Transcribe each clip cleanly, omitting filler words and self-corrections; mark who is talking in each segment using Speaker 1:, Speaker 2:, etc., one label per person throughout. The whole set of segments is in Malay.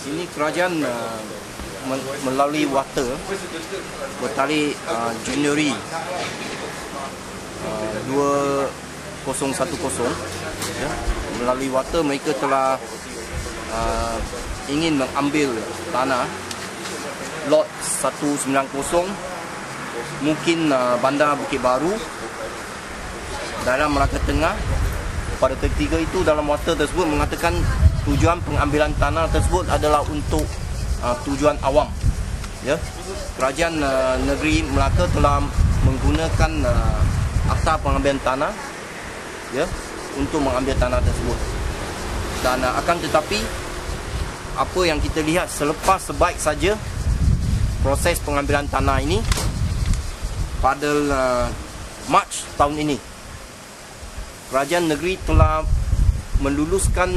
Speaker 1: Ini kerajaan melalui water bertarikh Januari 2010 ya, melalui water mereka telah ingin mengambil tanah lot 190 mungkin bandar Bukit Baru daerah Melaka Tengah. Pada ketiga itu dalam water tersebut mengatakan tujuan pengambilan tanah tersebut adalah untuk tujuan awam. Ya, kerajaan negeri Melaka telah menggunakan akta pengambilan tanah ya untuk mengambil tanah tersebut. Dan akan tetapi apa yang kita lihat selepas sebaik saja proses pengambilan tanah ini pada Mac tahun ini, kerajaan negeri telah meluluskan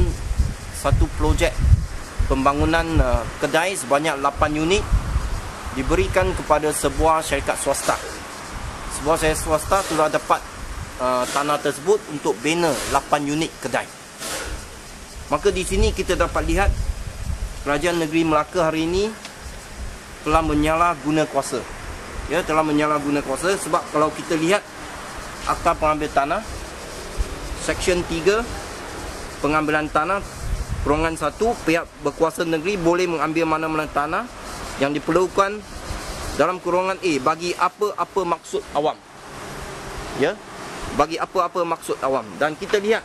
Speaker 1: satu projek pembangunan kedai sebanyak 8 unit diberikan kepada sebuah syarikat swasta. Sebuah syarikat swasta telah dapat tanah tersebut untuk bina 8 unit kedai. Maka di sini kita dapat lihat kerajaan negeri Melaka hari ini telah menyalahguna kuasa. Ya, telah menyalahguna kuasa sebab kalau kita lihat akta pengambil tanah Seksyen 3 pengambilan tanah Kurungan 1, pihak berkuasa negeri boleh mengambil mana-mana tanah yang diperlukan dalam kurungan A bagi apa-apa maksud awam. Ya, bagi apa-apa maksud awam. Dan kita lihat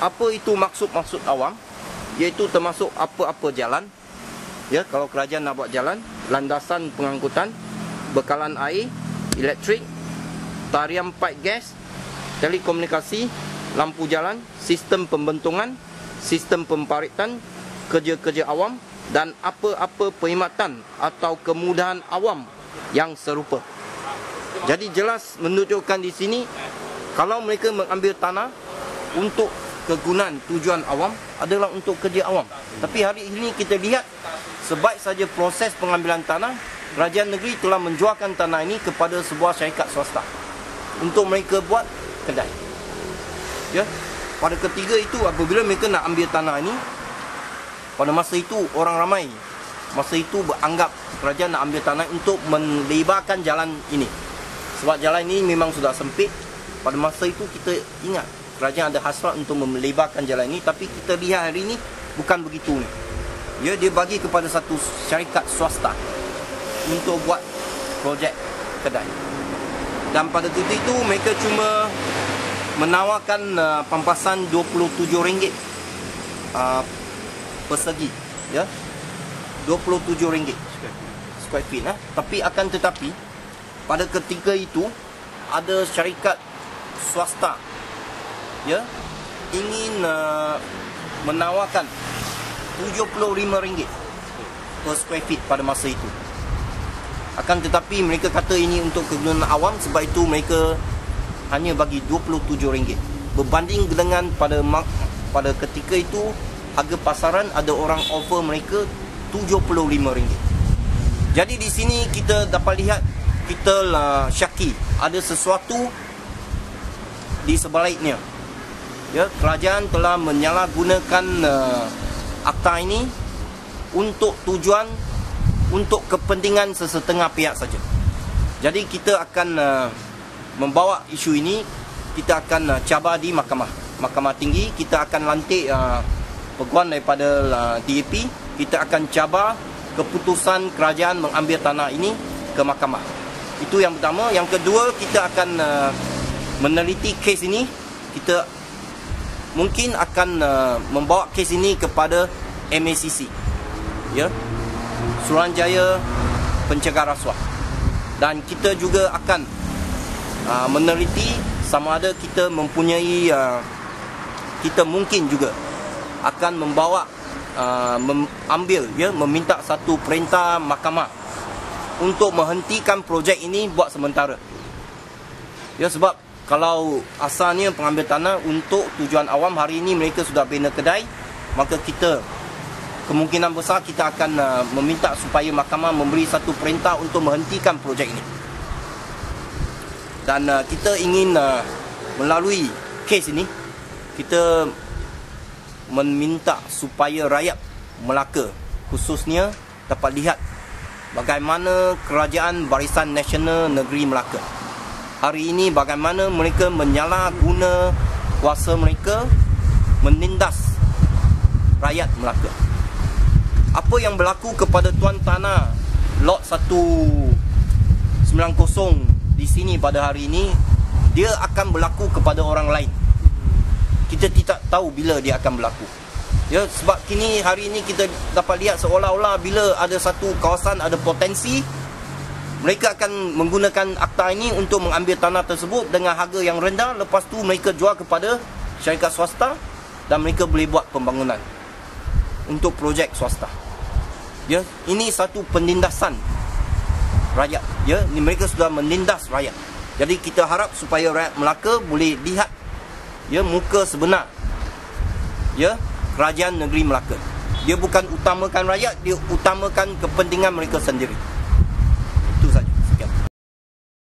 Speaker 1: apa itu maksud-maksud awam, iaitu termasuk apa-apa jalan. Ya, kalau kerajaan nak buat jalan, landasan pengangkutan, bekalan air, elektrik, tarian pipe gas, telekomunikasi, lampu jalan, sistem pembentungan, sistem pemparitan, kerja-kerja awam dan apa-apa perkhidmatan atau kemudahan awam yang serupa. Jadi jelas menunjukkan di sini kalau mereka mengambil tanah untuk kegunaan tujuan awam adalah untuk kerja awam. Tapi hari ini kita lihat sebaik saja proses pengambilan tanah, kerajaan negeri telah menjualkan tanah ini kepada sebuah syarikat swasta untuk mereka buat kedai. Ya, pada ketiga itu apabila mereka nak ambil tanah ini, pada masa itu orang ramai masa itu beranggap kerajaan nak ambil tanah untuk melebarkan jalan ini. Sebab jalan ini memang sudah sempit. Pada masa itu kita ingat kerajaan ada hasrat untuk melebarkan jalan ini, tapi kita lihat hari ini bukan begitu. Ya, dia bagi kepada satu syarikat swasta untuk buat projek kedai. Dan pada ketika itu mereka cuma menawarkan pampasan RM27 persegi, ya, RM27 square feet. Tapi akan tetapi pada ketika itu ada syarikat swasta ya ingin menawarkan RM75 per square feet pada masa itu. Akan tetapi mereka kata ini untuk kegunaan awam, sebab itu mereka hanya bagi RM27. Berbanding dengan pada ketika itu harga pasaran ada orang offer mereka RM75. Jadi di sini kita dapat lihat, kita syaki ada sesuatu di sebaliknya. Ya, kerajaan telah menyalahgunakan akta ini untuk tujuan, untuk kepentingan sesetengah pihak saja. Jadi kita akan membawa isu ini, kita akan cabar di mahkamah tinggi. Kita akan lantik peguam daripada DAP. Kita akan cabar keputusan kerajaan mengambil tanah ini ke mahkamah. Itu yang pertama. Yang kedua, kita akan meneliti kes ini. Kita mungkin akan membawa kes ini kepada MACC, ya, Suruhanjaya Pencegah Rasuah. Dan kita juga akan meneliti sama ada kita mempunyai kita mungkin juga akan membawa mengambil, ya, meminta satu perintah mahkamah untuk menghentikan projek ini buat sementara. Ya, sebab kalau asalnya pengambil tanah untuk tujuan awam, hari ini mereka sudah bina kedai, maka kita kemungkinan besar kita akan meminta supaya mahkamah memberi satu perintah untuk menghentikan projek ini. Dan kita ingin melalui kes ini kita meminta supaya rakyat Melaka khususnya dapat lihat bagaimana Kerajaan Barisan Nasional Negeri Melaka hari ini, bagaimana mereka menyalahguna kuasa mereka menindas rakyat Melaka. Apa yang berlaku kepada tuan tanah lot 190 di sini pada hari ini, dia akan berlaku kepada orang lain. Kita tidak tahu bila dia akan berlaku. Ya, sebab kini hari ini kita dapat lihat seolah-olah bila ada satu kawasan ada potensi, mereka akan menggunakan akta ini untuk mengambil tanah tersebut dengan harga yang rendah, lepas tu mereka jual kepada syarikat swasta dan mereka boleh buat pembangunan untuk projek swasta. Ya, ini satu penindasan rakyat. Ya, ini mereka sudah menindas rakyat. Jadi kita harap supaya rakyat Melaka boleh lihat ya muka sebenar ya kerajaan negeri Melaka. Dia bukan utamakan rakyat, dia utamakan kepentingan mereka sendiri.